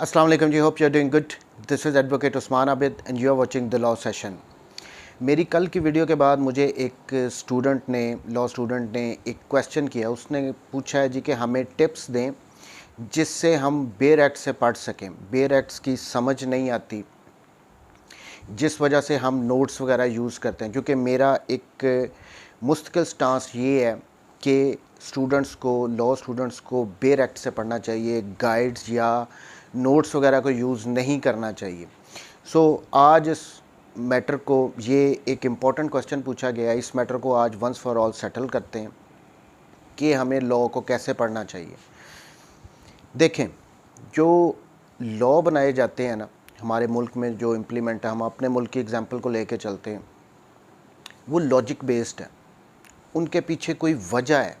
अस्सलाम वालेकुम जी, hope you are doing good. This is advocate Usman Abid and you are watching the law session. मेरी कल की वीडियो के बाद मुझे एक लॉ स्टूडेंट ने एक क्वेश्चन किया। उसने पूछा है जी कि हमें टिप्स दें जिससे हम बेयर एक्ट से पढ़ सकें। बेयर एक्ट्स की समझ नहीं आती, जिस वजह से हम नोट्स वगैरह यूज़ करते हैं। क्योंकि मेरा एक मुस्तकिल स्टांस ये है कि लॉ स्टूडेंट्स को बेयर एक्ट से पढ़ना चाहिए, गाइड्स या नोट्स वगैरह को यूज़ नहीं करना चाहिए। आज इस मैटर को, ये एक इम्पॉर्टेंट क्वेश्चन पूछा गया है, इस मैटर को आज वंस फॉर ऑल सेटल करते हैं कि हमें लॉ को कैसे पढ़ना चाहिए। देखें, जो लॉ बनाए जाते हैं ना हमारे मुल्क में, जो इम्प्लीमेंट है, हम अपने मुल्क की एग्जांपल को लेके चलते हैं, वो लॉजिक बेस्ड है। उनके पीछे कोई वजह है।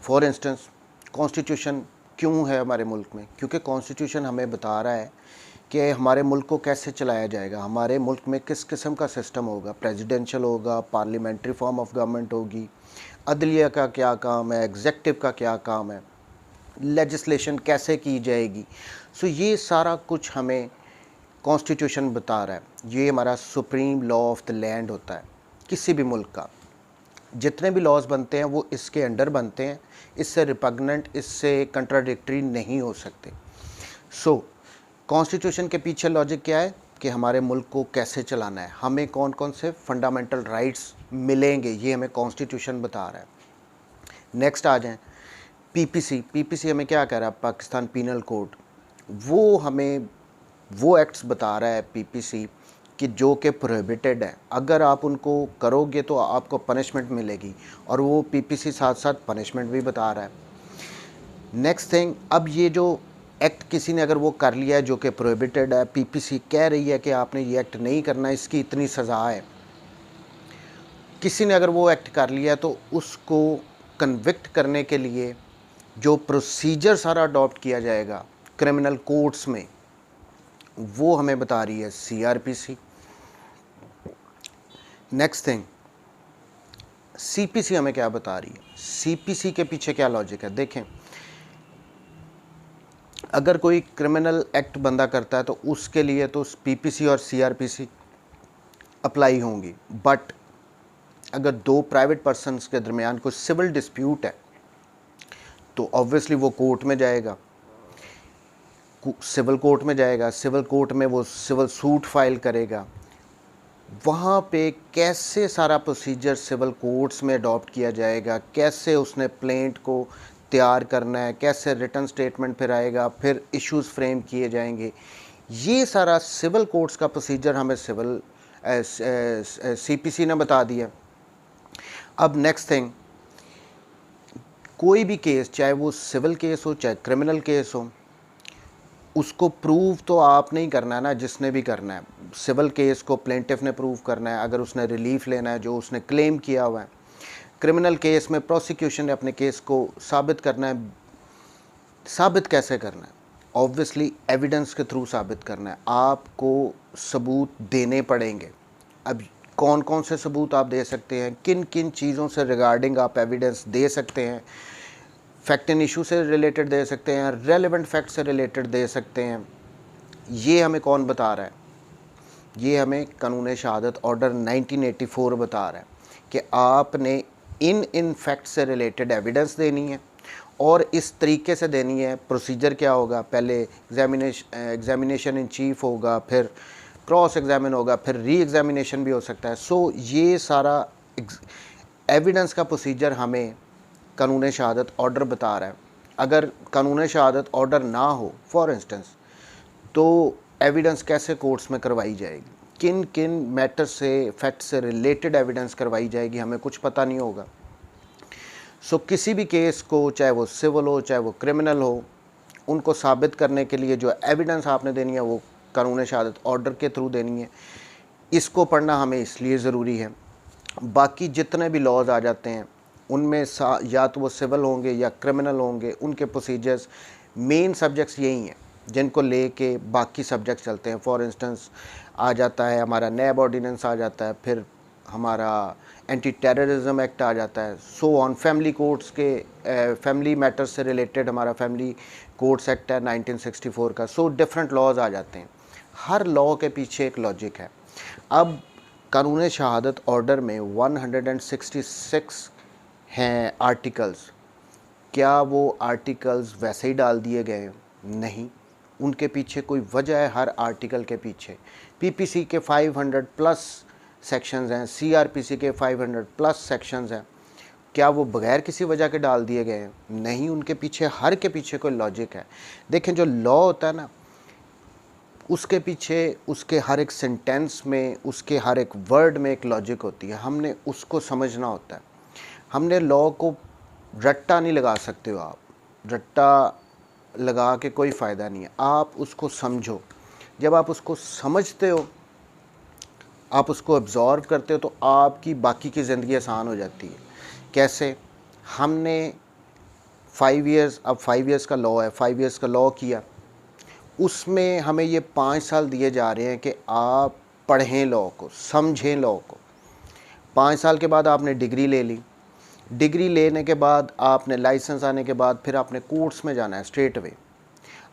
फॉर इंस्टेंस, कॉन्स्टिट्यूशन क्यों है हमारे मुल्क में? क्योंकि कॉन्स्टिट्यूशन हमें बता रहा है कि हमारे मुल्क को कैसे चलाया जाएगा, हमारे मुल्क में किस किस्म का सिस्टम होगा, प्रेसिडेंशियल होगा, पार्लियामेंट्री फॉर्म ऑफ गवर्नमेंट होगी, अदलिया का क्या काम है, एग्जेक्टिव का क्या काम है, लेजिस्लेशन कैसे की जाएगी। ये सारा कुछ हमें कॉन्स्टिट्यूशन बता रहा है। ये हमारा supreme law of the land होता है किसी भी मुल्क का। जितने भी लॉज बनते हैं वो इसके अंडर बनते हैं, इससे रिपग्नेंट, इससे कंट्राडिक्टरी नहीं हो सकते। कॉन्स्टिट्यूशन के पीछे लॉजिक क्या है कि हमारे मुल्क को कैसे चलाना है, हमें कौन कौन से फंडामेंटल राइट्स मिलेंगे, ये हमें कॉन्स्टिट्यूशन बता रहा है। नेक्स्ट आ जाएं, पीपीसी हमें क्या कह रहा है? पाकिस्तान पीनल कोड, वो हमें वो एक्ट्स बता रहा है पीपीसी कि जो कि प्रोहिबिटेड है। अगर आप उनको करोगे तो आपको पनिशमेंट मिलेगी, और वो पीपीसी साथ साथ पनिशमेंट भी बता रहा है। नेक्स्ट थिंग, अब ये जो एक्ट किसी ने अगर वो कर लिया है जो कि प्रोहिबिटेड है, पीपीसी कह रही है कि आपने ये एक्ट नहीं करना, इसकी इतनी सज़ा है। किसी ने अगर वो एक्ट कर लिया है तो उसको कन्विक्ट करने के लिए जो प्रोसीजर सारा अडॉप्ट किया जाएगा क्रिमिनल कोर्ट्स में, वो हमें बता रही है सीआरपीसी। नेक्स्ट थिंग, सीपीसी हमें क्या बता रही है? सीपीसी के पीछे क्या लॉजिक है? देखें, अगर कोई क्रिमिनल एक्ट बंदा करता है तो उसके लिए तो पीपीसी और सीआरपीसी अप्लाई होंगी। बट अगर दो प्राइवेट पर्सन्स के दरमियान कोई सिविल डिस्प्यूट है तो ऑब्वियसली वो कोर्ट में जाएगा, सिविल कोर्ट में जाएगा। सिविल कोर्ट में वो सिविल सूट फाइल करेगा। वहाँ पे कैसे सारा प्रोसीजर सिविल कोर्ट्स में अडॉप्ट किया जाएगा, कैसे उसने प्लेंट को तैयार करना है, कैसे रिटर्न स्टेटमेंट फिर आएगा, फिर इश्यूज़ फ्रेम किए जाएंगे, ये सारा सिविल कोर्ट्स का प्रोसीजर हमें सीपीसी ने बता दिया। अब नेक्स्ट थिंग, कोई भी केस, चाहे वो सिविल केस हो चाहे क्रिमिनल केस हो, उसको प्रूव तो आप नहीं करना है ना, जिसने भी करना है। सिविल केस को प्लेंटिफ ने प्रूव करना है अगर उसने रिलीफ लेना है जो उसने क्लेम किया हुआ है। क्रिमिनल केस में प्रोसिक्यूशन ने अपने केस को साबित करना है। साबित कैसे करना है? ऑब्वियसली एविडेंस के थ्रू साबित करना है। आपको सबूत देने पड़ेंगे। अब कौन कौन से सबूत आप दे सकते हैं, किन किन चीज़ों से रिगार्डिंग आप एविडेंस दे सकते हैं? फैक्ट एंड इशू से रिलेटेड दे सकते हैं, रेलेवेंट फैक्ट से रिलेटेड दे सकते हैं। ये हमें कौन बता रहा है? ये हमें कानून शहादत ऑर्डर 1984 बता रहा है कि आपने इन फैक्ट से रिलेटेड एविडेंस देनी है, और इस तरीके से देनी है। प्रोसीजर क्या होगा? पहले एग्जामिनेशन इन चीफ होगा, फिर क्रॉस एग्जामिन होगा, फिर री एग्जामिनेशन भी हो सकता है। ये सारा एविडेंस का प्रोसीजर हमें कानून शहादत ऑर्डर बता रहा है। अगर कानून शहादत ऑर्डर ना हो, फॉर इंस्टेंस, तो एविडेंस कैसे कोर्ट्स में करवाई जाएगी, किन किन मैटर से, फैक्ट से रिलेटेड एविडेंस करवाई जाएगी, हमें कुछ पता नहीं होगा। किसी भी केस को, चाहे वो सिविल हो चाहे वो क्रिमिनल हो, उनको साबित करने के लिए जो एविडेंस आपने देनी है वो कानून शहादत ऑर्डर के थ्रू देनी है। इसको पढ़ना हमें इसलिए ज़रूरी है। बाकी जितने भी लॉज आ जाते हैं उनमें या तो वो सिविल होंगे या क्रिमिनल होंगे, उनके प्रोसीजर्स, मेन सब्जेक्ट्स यही हैं जिनको लेके बाकी सब्जेक्ट्स चलते हैं। फॉर इंस्टेंस आ जाता है हमारा नैब ऑर्डिनेंस आ जाता है, फिर हमारा एंटी टेररिज्म एक्ट आ जाता है, सो ऑन। फैमिली कोर्ट्स के फैमिली मैटर्स से रिलेटेड हमारा फैमिली कोर्ट्स एक्ट है 1964 का। सो डिफरेंट लॉज आ जाते हैं। हर लॉ के पीछे एक लॉजिक है। अब कानून शहादत ऑर्डर में 166 हैं आर्टिकल्स। क्या वो आर्टिकल्स वैसे ही डाल दिए गए हैं? नहीं, उनके पीछे कोई वजह है। हर आर्टिकल के पीछे पीपीसी के 500 प्लस सेक्शंस हैं, सीआरपीसी के 500 प्लस सेक्शंस हैं। क्या वो बगैर किसी वजह के डाल दिए गए हैं? नहीं, उनके पीछे, हर के पीछे कोई लॉजिक है। देखें, जो लॉ होता है ना, उसके पीछे, उसके हर एक सेंटेंस में, उसके हर एक वर्ड में एक लॉजिक होती है। हमने उसको समझना होता है। हमने लॉ को रट्टा नहीं लगा सकते हो आप। रट्टा लगा के कोई फ़ायदा नहीं है। आप उसको समझो। जब आप उसको समझते हो, आप उसको एब्जॉर्व करते हो, तो आपकी बाकी की ज़िंदगी आसान हो जाती है। कैसे? हमने 5 इयर्स, अब 5 इयर्स का लॉ है, 5 इयर्स का लॉ किया, उसमें हमें ये 5 साल दिए जा रहे हैं कि आप पढ़ें लॉ को, समझें लॉ को। 5 साल के बाद आपने डिग्री ले ली। डिग्री लेने के बाद आपने लाइसेंस आने के बाद फिर आपने कोर्ट्स में जाना है स्ट्रेट अवे।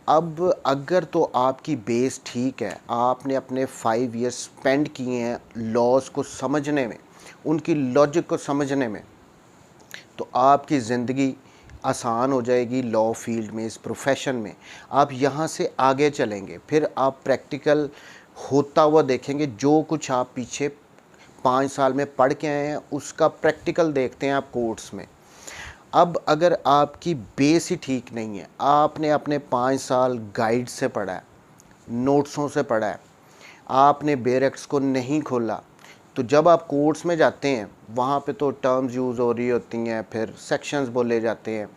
अब अगर तो आपकी बेस ठीक है, आपने अपने 5 इयर्स स्पेंड किए हैं लॉज को समझने में, उनकी लॉजिक को समझने में, तो आपकी ज़िंदगी आसान हो जाएगी लॉ फील्ड में, इस प्रोफेशन में। आप यहाँ से आगे चलेंगे, फिर आप प्रैक्टिकल होता हुआ देखेंगे। जो कुछ आप पीछे 5 साल में पढ़ के आए हैं, उसका प्रैक्टिकल देखते हैं आप कोर्ट्स में। अब अगर आपकी बेस ही ठीक नहीं है, आपने अपने 5 साल गाइड से पढ़ा है, नोट्सों से पढ़ा है, आपने बेरेक्स को नहीं खोला, तो जब आप कोर्ट्स में जाते हैं, वहाँ पे तो टर्म्स यूज़ हो रही होती हैं, फिर सेक्शंस बोले जाते हैं,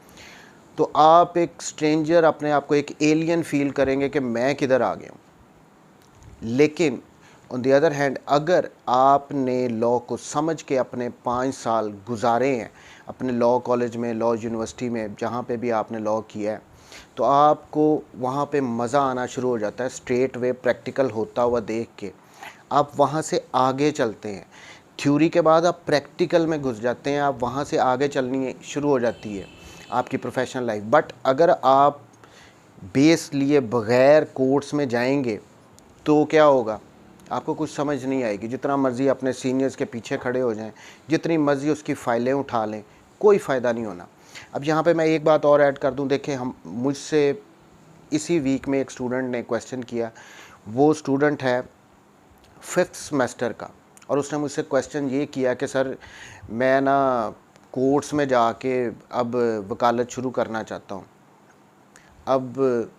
तो आप एक स्ट्रेंजर, अपने आप को एक एलियन फील करेंगे कि मैं किधर आ गया हूँ। लेकिन ऑन द अदर हैंड, अगर आपने लॉ को समझ के अपने 5 साल गुजारे हैं अपने लॉ कॉलेज में, लॉ यूनिवर्सिटी में, जहाँ पे भी आपने लॉ किया है, तो आपको वहाँ पे मज़ा आना शुरू हो जाता है। स्ट्रेट वे प्रैक्टिकल होता हुआ देख के आप वहाँ से आगे चलते हैं। थ्योरी के बाद आप प्रैक्टिकल में घुस जाते हैं, आप वहाँ से आगे चलनी शुरू हो जाती है आपकी प्रोफेशनल लाइफ। बट अगर आप बेस लिए बग़ैर कोर्ट्स में जाएंगे तो क्या होगा? आपको कुछ समझ नहीं आएगी। जितना मर्ज़ी अपने सीनियर्स के पीछे खड़े हो जाएं, जितनी मर्ज़ी उसकी फ़ाइलें उठा लें, कोई फ़ायदा नहीं होना। अब यहाँ पे मैं एक बात और ऐड कर दूँ। देखें, हम मुझसे इसी वीक में एक स्टूडेंट ने क्वेश्चन किया। वो स्टूडेंट है 5th सेमेस्टर का, और उसने मुझसे क्वेश्चन ये किया कि सर, मैं ना कोर्ट्स में जाके अब वकालत शुरू करना चाहता हूँ। अब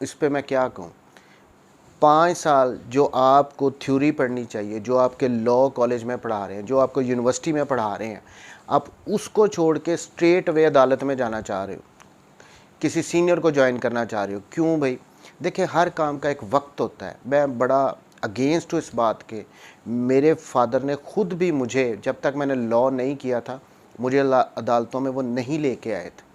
इस पे मैं क्या कहूँ? 5 साल जो आपको थ्योरी पढ़नी चाहिए, जो आपके लॉ कॉलेज में पढ़ा रहे हैं, जो आपको यूनिवर्सिटी में पढ़ा रहे हैं, आप उसको छोड़ के स्ट्रेट वे अदालत में जाना चाह रहे हो, किसी सीनियर को ज्वाइन करना चाह रहे हो। क्यों भाई? देखिए, हर काम का एक वक्त होता है। मैं बड़ा अगेंस्ट हूँ इस बात के। मेरे फादर ने खुद भी मुझे, जब तक मैंने लॉ नहीं किया था, मुझे अदालतों में वो नहीं लेके आए थे,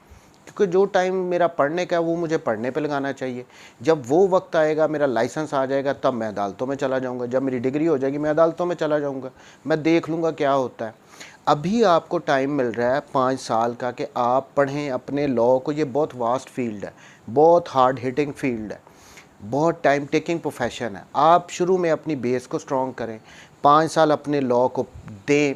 क्योंकि जो टाइम मेरा पढ़ने का है वो मुझे पढ़ने पे लगाना चाहिए। जब वो वक्त आएगा, मेरा लाइसेंस आ जाएगा, तब मैं अदालतों में चला जाऊंगा। जब मेरी डिग्री हो जाएगी, मैं अदालतों में चला जाऊंगा, मैं देख लूँगा क्या होता है। अभी आपको टाइम मिल रहा है 5 साल का कि आप पढ़ें अपने लॉ को। ये बहुत वास्ट फील्ड है, बहुत हार्ड हिटिंग फील्ड है, बहुत टाइम टेकिंग प्रोफेशन है। आप शुरू में अपनी बेस को स्ट्रॉन्ग करें, 5 साल अपने लॉ को दें।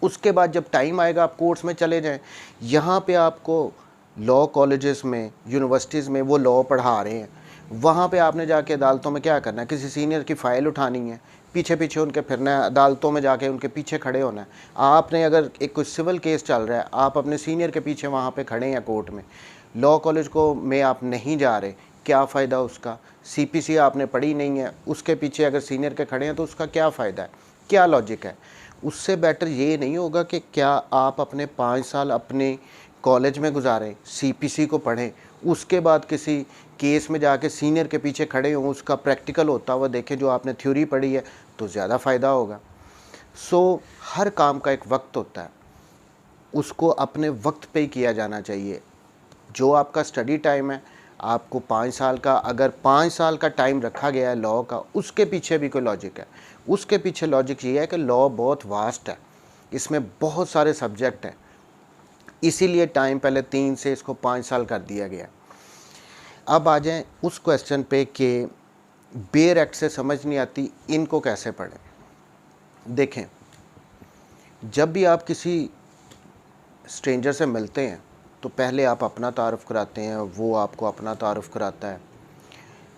उसके बाद जब टाइम आएगा, आप कोर्स में चले जाएं। यहाँ पे आपको लॉ कॉलेजेस में, यूनिवर्सिटीज़ में वो लॉ पढ़ा रहे हैं, वहाँ पे आपने जाके अदालतों में क्या करना है? किसी सीनियर की फ़ाइल उठानी है, पीछे पीछे उनके फिरना है, अदालतों में जाके उनके पीछे खड़े होना है। आपने अगर एक कोई सिविल केस चल रहा है, आप अपने सीनियर के पीछे वहाँ पे खड़े हैं कोर्ट में, लॉ कॉलेज को में आप नहीं जा रहे, क्या फ़ायदा उसका? सीपीसी आपने पढ़ी नहीं है, उसके पीछे अगर सीनियर के खड़े हैं तो उसका क्या फ़ायदा है? क्या लॉजिक है? उससे बेटर ये नहीं होगा कि क्या आप अपने 5 साल अपने कॉलेज में गुजारें, सीपीसी को पढ़ें, उसके बाद किसी केस में जाके सीनियर के पीछे खड़े हों, उसका प्रैक्टिकल होता हुआ देखें जो आपने थ्योरी पढ़ी है, तो ज़्यादा फ़ायदा होगा। सो हर काम का एक वक्त होता है, उसको अपने वक्त पे ही किया जाना चाहिए। जो आपका स्टडी टाइम है, आपको 5 साल का, अगर 5 साल का टाइम रखा गया है लॉ का, उसके पीछे भी कोई लॉजिक है। उसके पीछे लॉजिक ये है कि लॉ बहुत वास्ट है, इसमें बहुत सारे सब्जेक्ट हैं, इसीलिए टाइम पहले 3 से इसको 5 साल कर दिया गया। अब आ जाएं उस क्वेश्चन पे कि बेयर एक्ट से समझ नहीं आती, इनको कैसे पढ़ें। देखें, जब भी आप किसी स्ट्रेंजर से मिलते हैं तो पहले आप अपना तारुफ़ कराते हैं, वो आपको अपना तारुफ़ कराता है,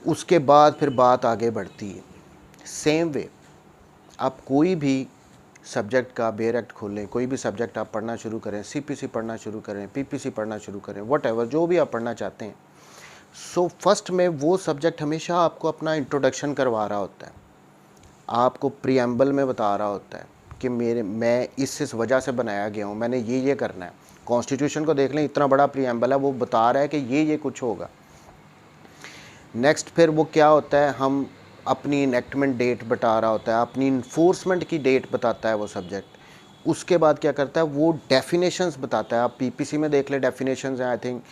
उसके बाद फिर बात आगे बढ़ती है। सेम वे आप कोई भी सब्जेक्ट का बेयर एक्ट खोलें, कोई भी सब्जेक्ट आप पढ़ना शुरू करें, सीपीसी पढ़ना शुरू करें, पीपीसी पढ़ना शुरू करें, व्हाटएवर जो भी आप पढ़ना चाहते हैं, सो फर्स्ट में वो सब्जेक्ट हमेशा आपको अपना इंट्रोडक्शन करवा रहा होता है, आपको प्रीएम्बल में बता रहा होता है कि मैं इस वजह से बनाया गया हूँ, मैंने ये करना है। कॉन्स्टिट्यूशन को देख लें, इतना बड़ा प्रीएम्बल है, वो बता रहा है कि ये कुछ होगा। नेक्स्ट फिर वो क्या होता है, हम अपनी इनेक्टमेंट डेट बता रहा होता है, अपनी इन्फोर्समेंट की डेट बताता है वो सब्जेक्ट। उसके बाद क्या करता है, वो डेफिनेशंस बताता है। आप पीपीसी में देख लें, डेफिनेशंस हैं आई थिंक,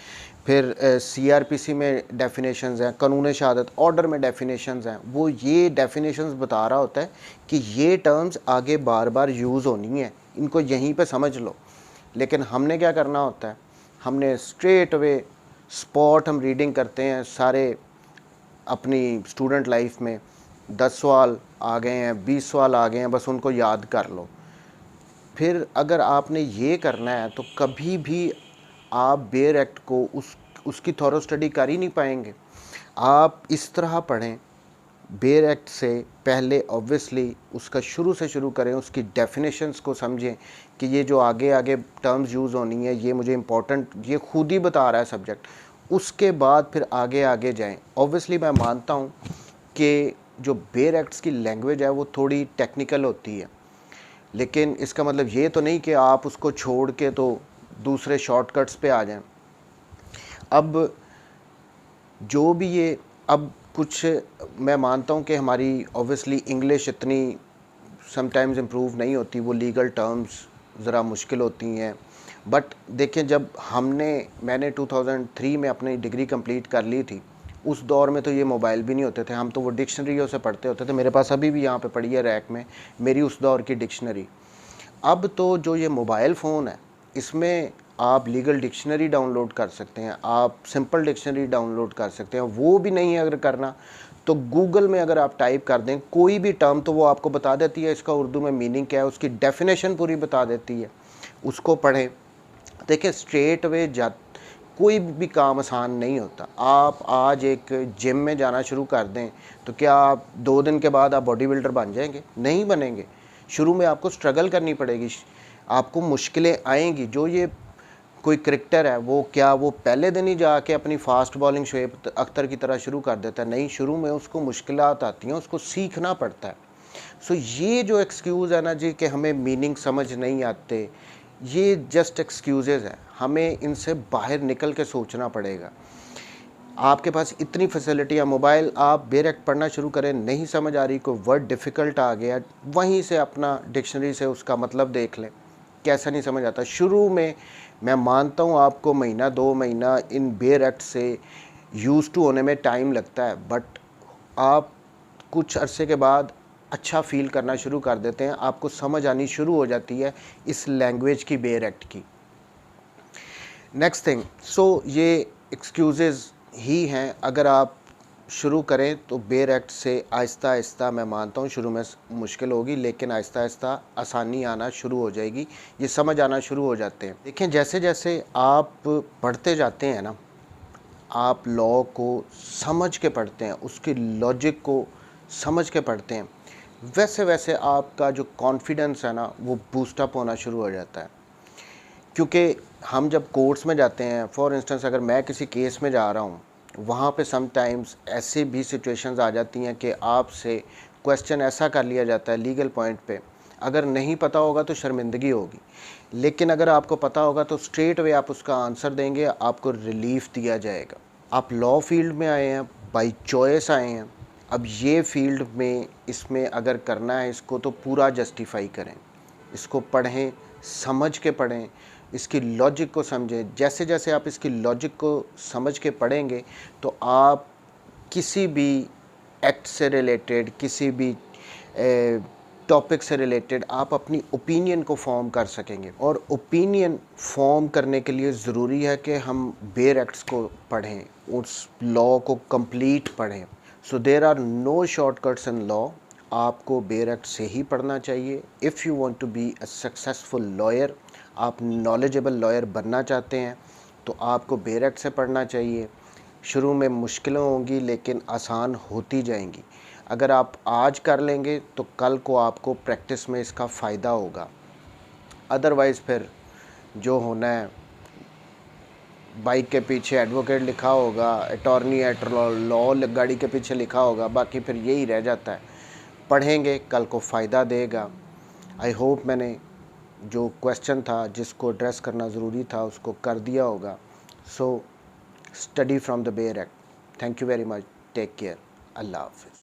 फिर सीआरपीसी में डेफिनेशंस हैं, कानून शहादत ऑर्डर में डेफिनेशंस हैं। वो ये डेफिनेशंस बता रहा होता है कि ये टर्म्स आगे बार बार यूज़ होनी है, इनको यहीं पे समझ लो। लेकिन हमने क्या करना होता है, हमने स्ट्रेट अवे स्पॉट हम रीडिंग करते हैं सारे। अपनी स्टूडेंट लाइफ में 10 सवाल आ गए हैं, 20 सवाल आ गए हैं, बस उनको याद कर लो। फिर अगर आपने ये करना है तो कभी भी आप बेयर एक्ट को उसकी थॉरो स्टडी कर ही नहीं पाएंगे। आप इस तरह पढ़ें, बेयर एक्ट से पहले ऑब्वियसली उसका शुरू से शुरू करें, उसकी डेफिनेशंस को समझें कि ये जो आगे आगे टर्म्स यूज़ होनी है, ये मुझे इम्पोर्टेंट, ये खुद ही बता रहा है सब्जेक्ट। उसके बाद फिर आगे आगे जाएं। ऑब्वियसली मैं मानता हूँ कि जो बेयर एक्ट्स की लैंग्वेज है वो थोड़ी टेक्निकल होती है, लेकिन इसका मतलब ये तो नहीं कि आप उसको छोड़ के तो दूसरे शॉर्टकट्स पे आ जाएं। अब जो भी ये, अब कुछ मैं मानता हूँ कि हमारी ऑब्वियसली इंग्लिश इतनी समटाइम्स इम्प्रूव नहीं होती, वो लीगल टर्म्स ज़रा मुश्किल होती हैं। बट देखें, जब मैंने 2003 में अपनी डिग्री कंप्लीट कर ली थी, उस दौर में तो ये मोबाइल भी नहीं होते थे, हम तो वो डिक्शनरियों से पढ़ते होते थे। मेरे पास अभी भी यहाँ पे पड़ी है रैक में मेरी उस दौर की डिक्शनरी। अब तो जो ये मोबाइल फ़ोन है, इसमें आप लीगल डिक्शनरी डाउनलोड कर सकते हैं, आप सिंपल डिक्शनरी डाउनलोड कर सकते हैं। वो भी नहीं है अगर करना तो गूगल में अगर आप टाइप कर दें कोई भी टर्म, तो वो आपको बता देती है इसका उर्दू में मीनिंग क्या है, उसकी डेफिनेशन पूरी बता देती है। उसको पढ़ें। देखिए, स्ट्रेट वे कोई भी काम आसान नहीं होता। आप आज एक जिम में जाना शुरू कर दें तो क्या आप 2 दिन के बाद आप बॉडी बिल्डर बन जाएंगे? नहीं बनेंगे। शुरू में आपको स्ट्रगल करनी पड़ेगी, आपको मुश्किलें आएंगी। जो ये कोई क्रिकेटर है, वो पहले दिन ही जाके अपनी फास्ट बॉलिंग शोएब अख्तर की तरह शुरू कर देता है? नहीं, शुरू में उसको मुश्किलात आती हैं, उसको सीखना पड़ता है। सो ये जो एक्सक्यूज़ है ना जी कि हमें मीनिंग समझ नहीं आते, ये जस्ट एक्सक्यूज़ेज़ हैं। हमें इनसे बाहर निकल के सोचना पड़ेगा। आपके पास इतनी फैसिलिटी है, मोबाइल, आप बेयर एक्ट पढ़ना शुरू करें, नहीं समझ आ रही, कोई वर्ड डिफ़िकल्ट आ गया, वहीं से अपना डिक्शनरी से उसका मतलब देख लें। कैसा नहीं समझ आता? शुरू में मैं मानता हूँ आपको महीना 2 महीना इन बेयर एक्ट से यूज़ टू होने में टाइम लगता है, बट आप कुछ अरसे के बाद अच्छा फ़ील करना शुरू कर देते हैं, आपको समझ आनी शुरू हो जाती है इस लैंग्वेज की, बेयर एक्ट की। नेक्स्ट थिंग, सो ये एक्सक्यूज़ेज़ ही हैं। अगर आप शुरू करें तो बेयर एक्ट से आहिस्ता आहिस्ता, मैं मानता हूँ शुरू में मुश्किल होगी, लेकिन आहिस्ता आहिस्ता आसानी आना शुरू हो जाएगी, ये समझ आना शुरू हो जाते हैं। देखें, जैसे जैसे आप पढ़ते जाते हैं ना, आप लॉ को समझ के पढ़ते हैं, उसकी लॉजिक को समझ के पढ़ते हैं, वैसे वैसे आपका जो कॉन्फिडेंस है ना वो बूस्टअप होना शुरू हो जाता है। क्योंकि हम जब कोर्ट्स में जाते हैं, फॉर इंस्टेंस अगर मैं किसी केस में जा रहा हूँ, वहाँ पे समटाइम्स ऐसे भी सिचुएशंस आ जाती हैं कि आपसे क्वेश्चन ऐसा कर लिया जाता है लीगल पॉइंट पे, अगर नहीं पता होगा तो शर्मिंदगी होगी, लेकिन अगर आपको पता होगा तो स्ट्रेट वे आप उसका आंसर देंगे, आपको रिलीफ दिया जाएगा। आप लॉ फील्ड में आए हैं, बाई चॉइस आए हैं, अब ये फील्ड में, इसमें अगर करना है इसको तो पूरा जस्टिफाई करें, इसको पढ़ें, समझ के पढ़ें, इसकी लॉजिक को समझें। जैसे जैसे आप इसकी लॉजिक को समझ के पढ़ेंगे तो आप किसी भी एक्ट से रिलेटेड, किसी भी टॉपिक से रिलेटेड आप अपनी ओपिनियन को फॉर्म कर सकेंगे। और ओपिनियन फॉर्म करने के लिए ज़रूरी है कि हम बेयर एक्ट्स को पढ़ें, उस लॉ को कंप्लीट पढ़ें। So there are no shortcuts in law. आपको बेयर एक्ट से ही पढ़ना चाहिए। If you want to be a successful lawyer, आप नॉलेजेबल लॉयर बनना चाहते हैं तो आपको बेयर एक्ट से पढ़ना चाहिए। शुरू में मुश्किलें होंगी लेकिन आसान होती जाएंगी। अगर आप आज कर लेंगे तो कल को आपको प्रैक्टिस में इसका फ़ायदा होगा। अदरवाइज़ फिर जो होना है, बाइक के पीछे एडवोकेट लिखा होगा, अटॉर्नी एट लॉ गाड़ी के पीछे लिखा होगा, बाकी फिर यही रह जाता है। पढ़ेंगे, कल को फ़ायदा देगा। आई होप मैंने जो क्वेश्चन था जिसको एड्रेस करना ज़रूरी था उसको कर दिया होगा। So study from the bare act. Thank you very much. Take care. अल्लाह हाफ़िज़।